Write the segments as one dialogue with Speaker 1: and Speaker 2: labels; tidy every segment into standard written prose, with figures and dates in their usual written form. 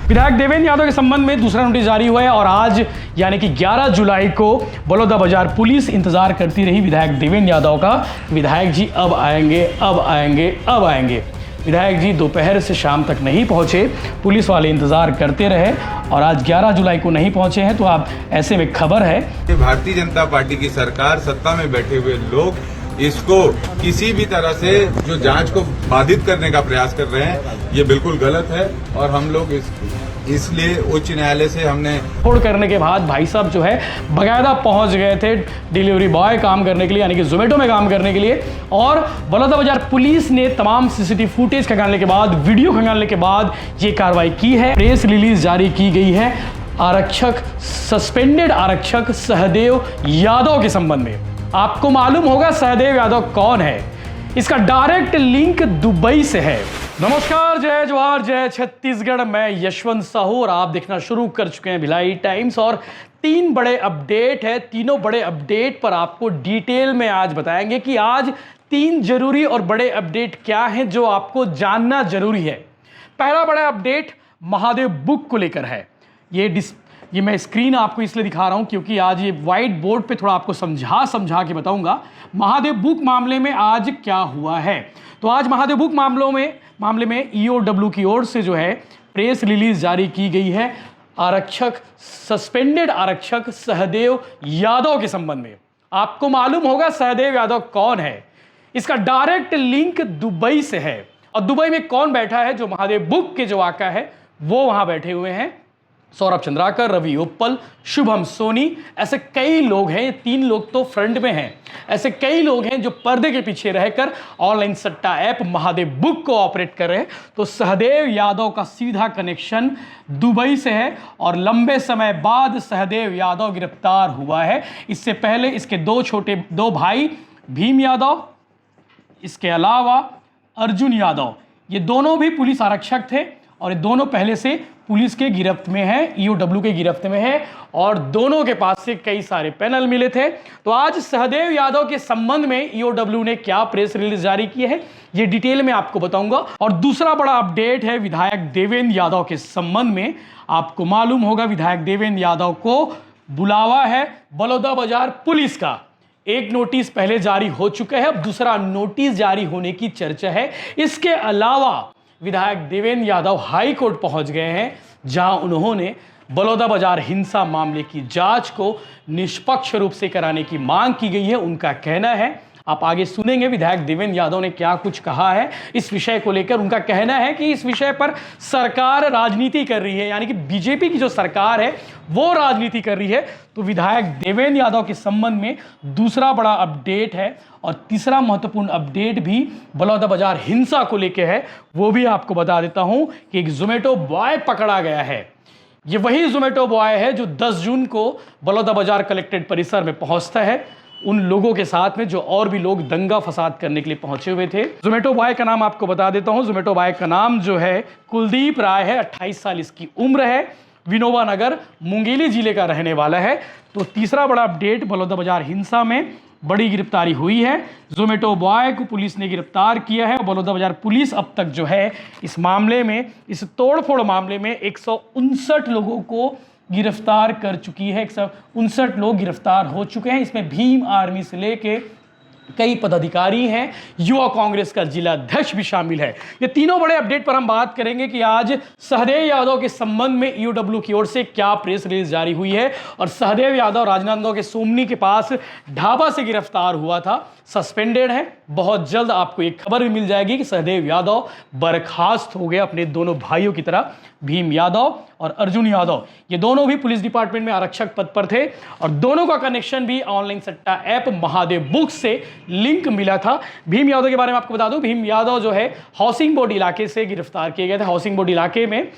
Speaker 1: विधायक देवेंद्र यादव के संबंध में दूसरा नोटिस जारी हुआ है और आज यानी कि 11 जुलाई को बलौदाबाजार पुलिस इंतजार करती रही विधायक देवेंद्र यादव का। विधायक जी अब आएंगे, अब आएंगे, अब आएंगे। विधायक जी दोपहर से शाम तक नहीं पहुंचे, पुलिस वाले इंतजार करते रहे और आज 11 जुलाई को नहीं पहुंचे हैं। तो आप ऐसे में खबर है
Speaker 2: कि भारतीय जनता पार्टी की सरकार, सत्ता में बैठे हुए लोग इसको किसी भी तरह से जो जांच को बाधित करने का प्रयास कर रहे हैं, ये बिल्कुल गलत है। और हम लोग इसलिए उच्च न्यायालय से हमने
Speaker 1: फोड़ करने के बाद भाई साहब जो है बकायदा पहुंच गए थे डिलीवरी बॉय काम करने के लिए, यानी कि जोमेटो में काम करने के लिए। और बलौदाबाजार पुलिस ने तमाम सीसीटीवी फुटेज खंगालने के बाद, वीडियो खंगालने के बाद ये कार्रवाई की है। प्रेस रिलीज जारी की गई है आरक्षक, सस्पेंडेड आरक्षक सहदेव यादव के संबंध में। आपको मालूम होगा सहदेव यादव कौन है, इसका डायरेक्ट लिंक दुबई से है। नमस्कार, जय जवाहर, जय छत्तीसगढ़। मैं यशवंत साहू और आप देखना शुरू कर चुके हैं भिलाई टाइम्स। और 3 बड़े अपडेट है, तीनों बड़े अपडेट पर आपको डिटेल में आज बताएंगे कि आज 3 जरूरी और बड़े अपडेट क्या हैं जो आपको जानना जरूरी है। पहला बड़ा अपडेट महादेव बुक को लेकर है। ये मैं स्क्रीन आपको इसलिए दिखा रहा हूं क्योंकि आज ये व्हाइट बोर्ड पे थोड़ा आपको समझा के बताऊंगा महादेव बुक मामले में आज क्या हुआ है। तो आज महादेव बुक मामले में ईओडब्ल्यू की ओर से जो है प्रेस रिलीज जारी की गई है आरक्षक, सस्पेंडेड आरक्षक सहदेव यादव के संबंध में। आपको मालूम होगा सहदेव यादव कौन है, इसका डायरेक्ट लिंक दुबई से है। और दुबई में कौन बैठा है, जो महादेव बुक के जो आका है वो वहां बैठे हुए हैं। सौरभ चंद्राकर, रवि उप्पल, शुभम सोनी, ऐसे कई लोग हैं। ये 3 लोग तो फ्रंट में हैं। ऐसे कई लोग हैं जो पर्दे के पीछे रहकर ऑनलाइन सट्टा ऐप महादेव बुक को ऑपरेट कर रहे हैं। तो सहदेव यादव का सीधा कनेक्शन दुबई से है और लंबे समय बाद सहदेव यादव गिरफ्तार हुआ है। इससे पहले इसके 2 भाई भीम यादव, इसके अलावा अर्जुन यादव, ये दोनों भी पुलिस आरक्षक थे और ये दोनों पहले से पुलिस के गिरफ्त में है, ईओडब्ल्यू के गिरफ्त में है और दोनों के पास से कई सारे पैनल मिले थे। तो आज सहदेव यादव के संबंध में ईओडब्ल्यू ने क्या प्रेस रिलीज जारी की है, ये डिटेल में आपको बताऊंगा। और दूसरा बड़ा अपडेट है विधायक देवेंद्र यादव के संबंध में। आपको मालूम होगा विधायक देवेंद्र यादव को बुलावा है बलौदाबाजार पुलिस का। एक नोटिस पहले जारी हो चुका है, अब दूसरा नोटिस जारी होने की चर्चा है। इसके अलावा विधायक देवेंद्र यादव हाई कोर्ट पहुंच गए हैं, जहां उन्होंने बलौदाबाजार हिंसा मामले की जांच को निष्पक्ष रूप से कराने की मांग की गई है। उनका कहना है, आप आगे सुनेंगे विधायक देवेंद्र यादव ने क्या कुछ कहा है इस विषय को लेकर। उनका कहना है कि इस विषय पर सरकार राजनीति कर रही है, यानी कि बीजेपी की जो सरकार है वो राजनीति कर रही है। तो विधायक देवेंद्र यादव के संबंध में दूसरा बड़ा अपडेट है। और तीसरा महत्वपूर्ण अपडेट भी बलौदाबाजार हिंसा को लेकर है, वो भी आपको बता देता हूं कि एक जोमेटो बॉय पकड़ा गया है। ये वही जोमेटो बॉय है जो 10 जून को बलौदाबाजार कलेक्ट्रेट परिसर में पहुंचता है उन लोगों के साथ में जो और भी लोग दंगा फसाद करने के लिए पहुंचे हुए थे। जोमेटो बॉय का नाम आपको बता देता हूं। जोमेटो बॉय का नाम जो है कुलदीप राय है, 28 साल इसकी उम्र है, विनोबा नगर मुंगेली जिले का रहने वाला है। तो तीसरा बड़ा अपडेट, बलौदाबाजार हिंसा में बड़ी गिरफ्तारी हुई है। जोमेटो बॉय को पुलिस ने गिरफ्तार किया है और बलौदाबाजार पुलिस अब तक जो है इस मामले में, इस तोड़फोड़ मामले में 159 लोगों को गिरफ्तार कर चुकी है। 159 लोग गिरफ्तार हो चुके हैं। इसमें भीम आर्मी से लेके कई पदाधिकारी हैं, युवा कांग्रेस का जिला अध्यक्ष भी शामिल है। ये तीनों बड़े अपडेट पर हम बात करेंगे कि आज सहदेव यादव के संबंध में ईओडब्ल्यू की ओर से क्या प्रेस रिलीज जारी हुई है। और सहदेव यादव राजनांदगांव के सोमनी के पास ढाबा से गिरफ्तार हुआ था, सस्पेंडेड है। बहुत जल्द आपको एक खबर भी मिल जाएगी कि सहदेव यादव बर्खास्त हो गए अपने दोनों भाइयों की तरह, भीम यादव और अर्जुन यादव। ये दोनों भी पुलिस डिपार्टमेंट में आरक्षक पद पर थे और दोनों का कनेक्शन भी ऑनलाइन सट्टा ऐप महादेव बुक से लिंक मिला था। भीम यादव के बारे में आपको बता दूं, भीम यादव जो है हाउसिंग बोर्ड इलाके से गिरफ्तार किए गए थे। हाउसिंग बोर्ड इलाके में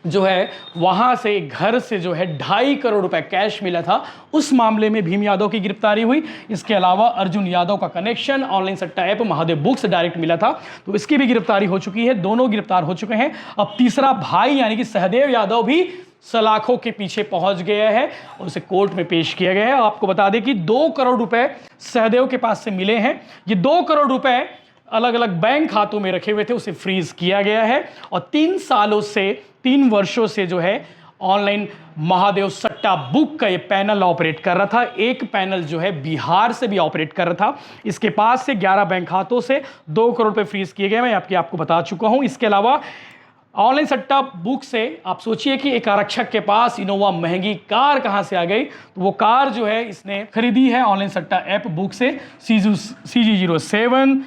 Speaker 1: जो है वहां से घर से जो है 2.5 करोड़ रुपए कैश मिला था, उस मामले में भीम यादव की गिरफ्तारी हुई। इसके अलावा अर्जुन यादव का कनेक्शन ऑनलाइन सट्टा ऐप महादेव बुक से डायरेक्ट मिला था, तो इसकी भी गिरफ्तारी हो चुकी है। दोनों गिरफ्तार हो चुके हैं। अब तीसरा भाई यानी कि सहदेव यादव भी सलाखों के पीछे पहुंच गया है और उसे कोर्ट में पेश किया गया है। आपको बता दें कि 2 करोड़ रुपए सहदेव के पास से मिले हैं। ये 2 करोड़ रुपए अलग अलग बैंक खातों में रखे हुए थे, उसे फ्रीज किया गया है और 3 सालों से 3 वर्षों से जो है ऑनलाइन महादेव सट्टा बुक का ये पैनल ऑपरेट कर रहा था। एक पैनल जो है बिहार से भी ऑपरेट कर रहा था। इसके पास से 11 बैंक खातों से 2 करोड़ रुपए फ्रीज किए गए, मैं आपको बता चुका हूं। इसके अलावा ऑनलाइन सट्टा बुक से आप सोचिए कि एक आरक्षक के पास इनोवा महंगी कार कहां से आ गई, तो वो कार जो है इसने खरीदी है ऑनलाइन सट्टा ऐप बुक से। CG07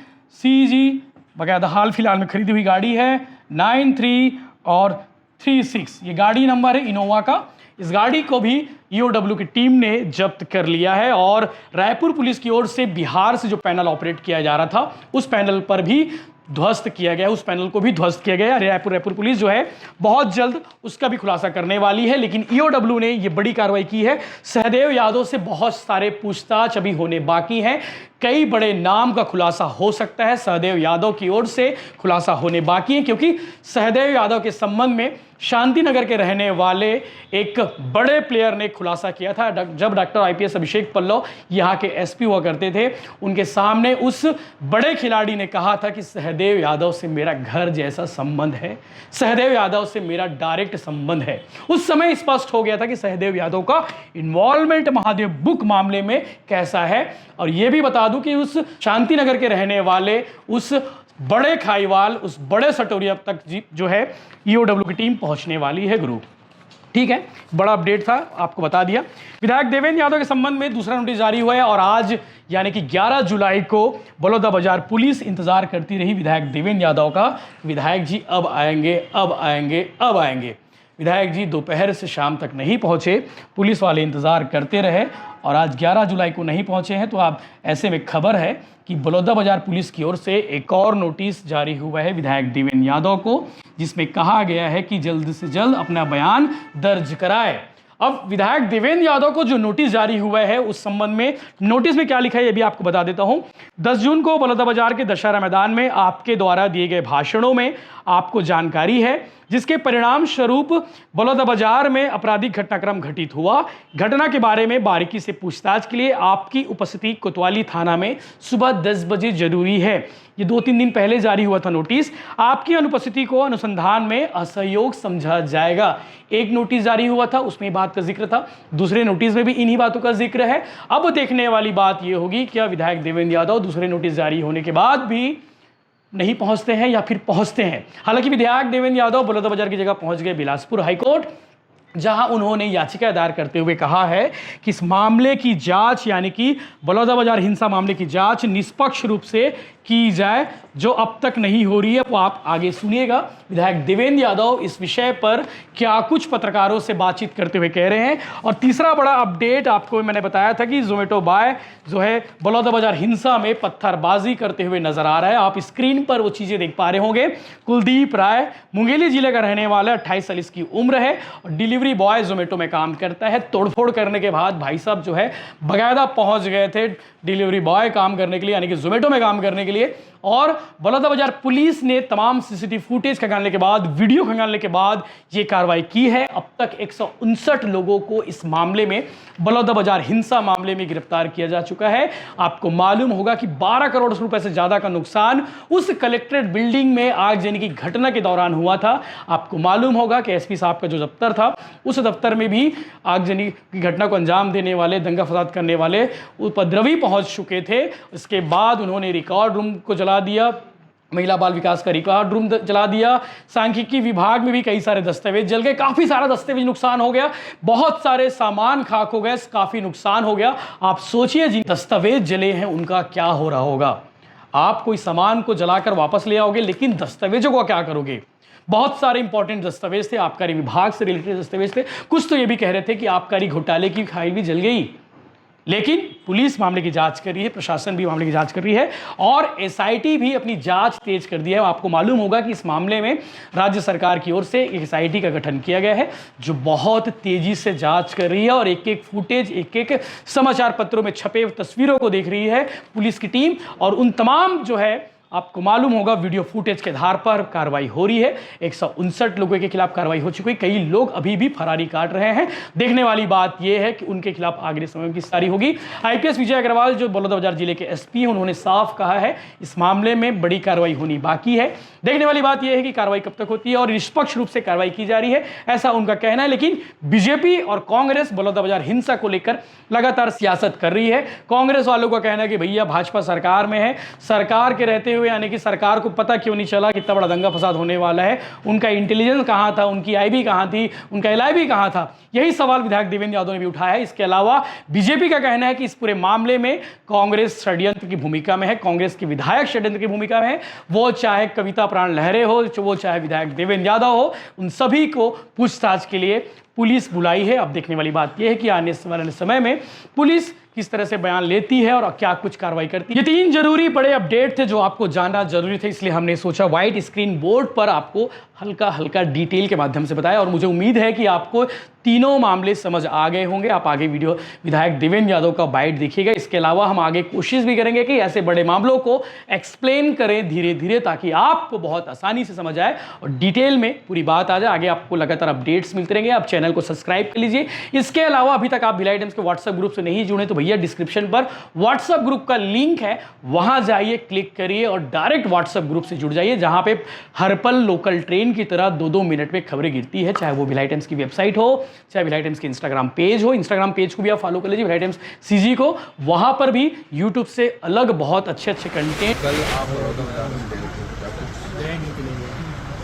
Speaker 1: CG बकायदा हाल फिलहाल में खरीदी हुई गाड़ी है। 93 और 36 ये गाड़ी नंबर है इनोवा का। इस गाड़ी को भी EOW की टीम ने जब्त कर लिया है और रायपुर पुलिस की ओर से बिहार से जो पैनल ऑपरेट किया जा रहा था उस पैनल पर भी ध्वस्त किया गया, उस पैनल को भी ध्वस्त किया गया। रायपुर पुलिस जो है बहुत जल्द उसका भी खुलासा करने वाली है। लेकिन EOW ने ये बड़ी कार्रवाई की है। सहदेव यादव से बहुत सारे पूछताछ अभी होने बाकी हैं। कई बड़े नाम का खुलासा हो सकता है, सहदेव यादव की ओर से खुलासा होने बाकी है, क्योंकि सहदेव यादव के संबंध में शांतिनगर के रहने वाले एक बड़े प्लेयर ने खुलासा किया था। जब डॉक्टर IPS अभिषेक पल्लव यहाँ के SP हुआ करते थे, उनके सामने उस बड़े खिलाड़ी ने कहा था कि सहदेव यादव से मेरा घर जैसा संबंध है, सहदेव यादव से मेरा डायरेक्ट संबंध है। उस समय स्पष्ट हो गया था कि सहदेव यादव का इन्वॉल्वमेंट महादेव बुक मामले में कैसा है। और यह भी बता दूं कि उस शांतिनगर के रहने वाले उस बड़े खाईवाल, उस बड़े सटोरिया तक जो है EOW की टीम पहुंचने वाली है गुरु। ठीक है, बड़ा अपडेट था, आपको बता दिया। विधायक देवेंद्र यादव के संबंध में दूसरा नोटिस जारी हुआ है और आज यानी कि 11 जुलाई को बलौदाबाजार पुलिस इंतजार करती रही विधायक देवेंद्र यादव का। विधायक जी अब आएंगे, अब आएंगे, अब आएंगे। विधायक जी दोपहर से शाम तक नहीं पहुंचे, पुलिस वाले इंतजार करते रहे और आज 11 जुलाई को नहीं पहुंचे हैं। तो आप ऐसे में खबर है कि बलौदाबाजार पुलिस की ओर से एक और नोटिस जारी हुआ है विधायक देवेंद्र यादव को, जिसमें कहा गया है कि जल्द से जल्द अपना बयान दर्ज कराए। अब विधायक देवेंद्र यादव को जो नोटिस जारी हुआ है उस संबंध में नोटिस में क्या लिखा है ये भी आपको बता देता हूं। 10 जून को बलौदाबाजार के दशहरा मैदान में आपके द्वारा दिए गए भाषणों में आपको जानकारी है, जिसके परिणाम स्वरूप बलौदाबाजार में आपराधिक घटनाक्रम घटित हुआ। घटना के बारे में बारीकी से पूछताछ के लिए आपकी उपस्थिति कोतवाली थाना में सुबह 10 बजे जरूरी है। ये 2-3 दिन पहले जारी हुआ था नोटिस। आपकी अनुपस्थिति को अनुसंधान में असहयोग समझा जाएगा। एक नोटिस जारी हुआ था, उसमें बात का जिक्र था, दूसरे नोटिस में भी इन्हीं बातों का जिक्र है। अब देखने वाली बात यह होगी क्या विधायक देवेंद्र यादव दूसरे नोटिस जारी होने के बाद भी नहीं पहुंचते हैं या फिर पहुंचते हैं। हालांकि विधायक देवेंद्र यादव बलौदाबाजार की जगह पहुंच गए बिलासपुर हाईकोर्ट, जहां उन्होंने याचिका दायर करते हुए कहा है कि इस मामले की जांच यानी कि बलौदाबाजार हिंसा मामले की जांच निष्पक्ष रूप से की जाए, जो अब तक नहीं हो रही है। वो आप आगे सुनिएगा विधायक देवेंद्र यादव इस विषय पर क्या कुछ पत्रकारों से बातचीत करते हुए कह रहे हैं। और तीसरा बड़ा अपडेट आपको मैंने बताया था कि जोमेटो बॉय जो है बलौदाबाजार हिंसा में पत्थरबाजी करते हुए नजर आ रहा है। आप स्क्रीन पर वो चीजें देख पा रहे होंगे। कुलदीप राय मुंगेली जिले का रहने वाला, 28 साल इसकी उम्र है और डिलीवरी बॉय जोमेटो में काम करता है। तोड़फोड़ करने के बाद भाई साहब जो है बकायदा पहुंच गए थे डिलीवरी बॉय काम करने के लिए, यानी कि जोमेटो में काम करने के लिए। और बलौदाबाजार पुलिस ने तमाम CCTV फुटेज खंगालने के बाद, वीडियो खंगालने के बाद यह कार्रवाई की है। अब तक 159 लोगों को इस मामले में, बलौदाबाजार हिंसा मामले में गिरफ्तार किया जा चुका है। आपको मालूम होगा कि 12 करोड़ रुपए से ज्यादा का नुकसान उस कलेक्ट्रेट बिल्डिंग में आगजनी की घटना के दौरान हुआ था। आपको मालूम होगा कि SP साहब का जो दफ्तर था, उस दफ्तर में भी आगजनी की घटना को अंजाम देने वाले, दंगा फसाद करने वाले उपद्रवी पहुंच चुके थे। इसके बाद उन्होंने रिकॉर्ड रूम को जला दिया, महिला बाल विकास का रिकॉर्ड रूम जला दिया। सांख्यिकी विभाग में भी कई सारे दस्तावेज जल गए, काफी सारा दस्तावेज नुकसान हो गया, बहुत सारे सामान खाक हो गए, काफी नुकसान हो गया। आप सोचिए जिन दस्तावेज जले हैं उनका क्या हो रहा होगा। आप कोई सामान को जलाकर वापस ले आओगे, लेकिन दस्तावेजों को क्या करोगे। बहुत सारे इंपॉर्टेंट दस्तावेज थे, आबकारी विभाग से रिलेटेड दस्तावेज थे। कुछ तो ये भी कह रहे थे कि आबकारी घोटाले की फाइल भी जल गई। लेकिन पुलिस मामले की जांच कर रही है, प्रशासन भी मामले की जांच कर रही है और SIT भी अपनी जांच तेज कर दी है। आपको मालूम होगा कि इस मामले में राज्य सरकार की ओर से एक SIT का गठन किया गया है, जो बहुत तेजी से जांच कर रही है और एक-एक फुटेज, एक-एक समाचार पत्रों में छपे तस्वीरों को देख रही है पुलिस की टीम। और उन तमाम जो है आपको मालूम होगा वीडियो फुटेज के आधार पर कार्रवाई हो रही है। 159 लोगों के खिलाफ कार्रवाई हो चुकी है। कई लोग अभी भी फरारी काट रहे हैं। देखने वाली बात यह है कि उनके खिलाफ आगे समय में गिरफ्तारी होगी। आईपीएस विजय अग्रवाल जो बलौदाबाजार जिले के एसपी हैं, उन्होंने साफ कहा है इस मामले में बड़ी कार्रवाई होनी बाकी है। देखने वाली बात यह है कि कार्रवाई कब तक होती है और निष्पक्ष रूप से कार्रवाई की जा रही है, ऐसा उनका कहना है। लेकिन बीजेपी और कांग्रेस बलौदाबाजार हिंसा को लेकर लगातार सियासत कर रही है। कांग्रेस वालों का कहना है कि भैया भाजपा सरकार में है, सरकार के रहते हुए यानी कि सरकार को पता क्यों नहीं चला कि इतना बड़ा दंगा फसाद होने वाला है, उनका इंटेलिजेंस कहां था, उनकी आईबी कहां थी, उनका एलआईबी कहां था। यही सवाल विधायक देवेंद्र यादव ने भी उठाया है। इसके अलावा बीजेपी का कहना है कि इस पूरे मामले में कांग्रेस षड्यंत्र की भूमिका में है, कांग्रेस के विधायक षड्यंत्र की भूमिका में है। वो चाहे कविता प्राण लहरे हो, वो चाहे विधायक देवेंद्र यादव हो, उन सभी को पूछताछ के लिए पुलिस बुलाई है। अब देखने वाली बात यह है कि आने वाले समय में पुलिस किस तरह से बयान लेती है और क्या कुछ कार्रवाई करती है। ये 3 जरूरी बड़े अपडेट थे जो आपको जानना जरूरी थे, इसलिए हमने सोचा व्हाइट स्क्रीन बोर्ड पर आपको हल्का हल्का डिटेल के माध्यम से बताया। और मुझे उम्मीद है कि आपको तीनों मामले समझ आ गए होंगे। आप आगे वीडियो विधायक देवेंद्र यादव का बाइट देखिएगा। इसके अलावा हम आगे कोशिश भी करेंगे कि ऐसे बड़े मामलों को एक्सप्लेन करें धीरे धीरे, ताकि आपको बहुत आसानी से समझ आए और डिटेल में पूरी बात आ जाए। आगे आपको लगातार अपडेट्स मिलते रहेंगे। आप चैनल को सब्सक्राइब कर लीजिए। इसके अलावा अभी तक आप भिलाई टाइम्स के व्हाट्सएप ग्रुप से नहीं जुड़े तो भैया डिस्क्रिप्शन पर व्हाट्सएप ग्रुप का लिंक है, वहां जाइए, क्लिक करिए और डायरेक्ट व्हाट्सएप ग्रुप से जुड़ जाइए, जहां पे हर पल लोकल ट्रेन की तरह 2-2 मिनट में खबरें गिरती है। चाहे वो भिलाई टाइम्स की वेबसाइट हो, चाहे भिलाई टाइम्स की इंस्टाग्राम पेज हो। इंस्टाग्राम पेज को भी आप फॉलो कर लीजिए, भिलाई टाइम्स सीजी को। वहां पर भी यूट्यूब से अलग बहुत अच्छे कंटेंट।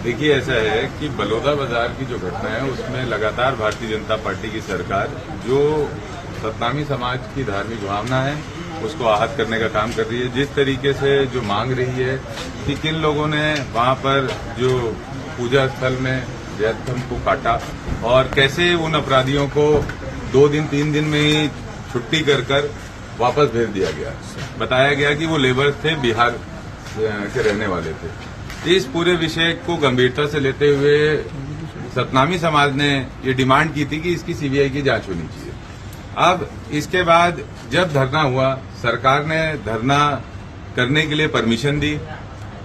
Speaker 2: देखिए, ऐसा है कि बलौदाबाजार की जो घटना है उसमें लगातार भारतीय जनता पार्टी की सरकार जो सतनामी समाज की धार्मिक भावना है उसको आहत करने का काम कर रही है। जिस तरीके से जो मांग रही है कि किन लोगों ने वहां पर जो पूजा स्थल में जैतम को काटा और कैसे उन अपराधियों को 2 दिन 3 दिन में ही छुट्टी कर वापस भेज दिया गया। बताया गया कि वो लेबर्स थे, बिहार के रहने वाले थे। इस पूरे विषय को गंभीरता से लेते हुए सतनामी समाज ने ये डिमांड की थी कि इसकी सीबीआई की जांच होनी चाहिए। अब इसके बाद जब धरना हुआ, सरकार ने धरना करने के लिए परमिशन दी।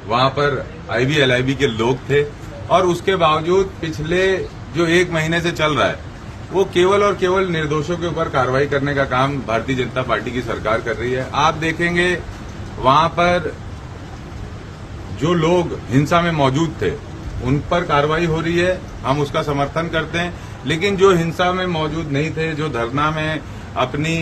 Speaker 2: वहां पर आईबी एलआईबी के लोग थे और उसके बावजूद पिछले जो 1 महीने से चल रहा है वो केवल और केवल निर्दोषों के ऊपर कार्रवाई करने का काम भारतीय जनता पार्टी की सरकार कर रही है। आप देखेंगे वहां पर जो लोग हिंसा में मौजूद थे उन पर कार्रवाई हो रही है, हम उसका समर्थन करते हैं। लेकिन जो हिंसा में मौजूद नहीं थे, जो धरना में अपनी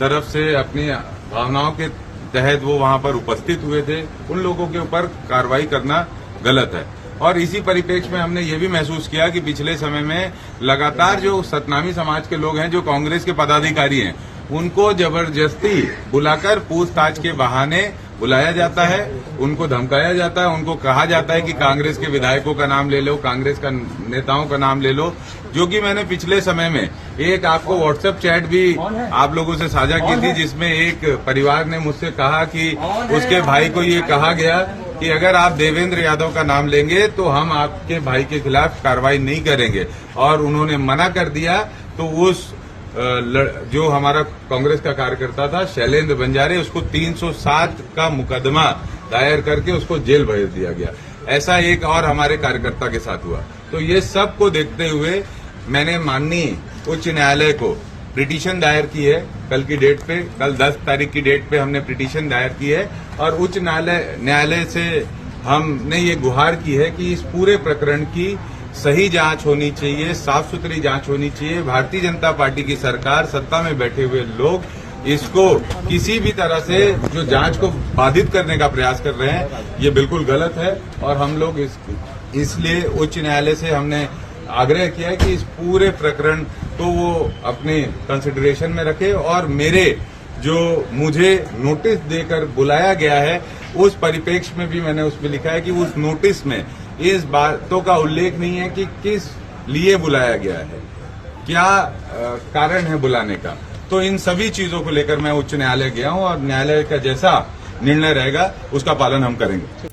Speaker 2: तरफ से अपनी भावनाओं के तहत वो वहां पर उपस्थित हुए थे, उन लोगों के ऊपर कार्रवाई करना गलत है। और इसी परिप्रेक्ष्य में हमने ये भी महसूस किया कि पिछले समय में लगातार जो सतनामी समाज के लोग हैं, जो कांग्रेस के पदाधिकारी हैं, उनको जबरदस्ती बुलाकर पूछताछ के बहाने बुलाया जाता है, उनको धमकाया जाता है, उनको कहा जाता है कि कांग्रेस के विधायकों का नाम ले लो, कांग्रेस का नेताओं का नाम ले लो। जो कि मैंने पिछले समय में एक आपको व्हाट्सएप चैट भी आप लोगों से साझा की थी, जिसमें एक परिवार ने मुझसे कहा कि उसके भाई को ये कहा गया कि अगर आप देवेंद्र यादव का नाम लेंगे तो हम आपके भाई के खिलाफ कार्रवाई नहीं करेंगे, और उन्होंने मना कर दिया। तो उस जो हमारा कांग्रेस का कार्यकर्ता था शैलेंद्र बंजारे, उसको 307 का मुकदमा दायर करके उसको जेल भेज दिया गया। ऐसा एक और हमारे कार्यकर्ता के साथ हुआ। तो ये सब को देखते हुए मैंने माननीय उच्च न्यायालय को पिटीशन दायर की है। कल की डेट पे, कल 10 तारीख की डेट पे हमने पिटीशन दायर की है और उच्च न्यायालय से हमने ये गुहार की है कि इस पूरे प्रकरण की सही जांच होनी चाहिए, साफ सुथरी जांच होनी चाहिए। भारतीय जनता पार्टी की सरकार, सत्ता में बैठे हुए लोग इसको किसी भी तरह से जो जांच को बाधित करने का प्रयास कर रहे हैं, ये बिल्कुल गलत है। और हम लोग इसलिए उच्च न्यायालय से हमने आग्रह किया है कि इस पूरे प्रकरण को वो अपने कंसिडरेशन में रखे और मेरे जो मुझे नोटिस देकर बुलाया गया है उस परिप्रेक्ष्य में भी मैंने उसमें लिखा है कि उस नोटिस में इस बातों का उल्लेख नहीं है कि किस लिए बुलाया गया है, क्या कारण है बुलाने का। तो इन सभी चीजों को लेकर मैं उच्च न्यायालय गया हूं और न्यायालय का जैसा निर्णय रहेगा उसका पालन हम करेंगे।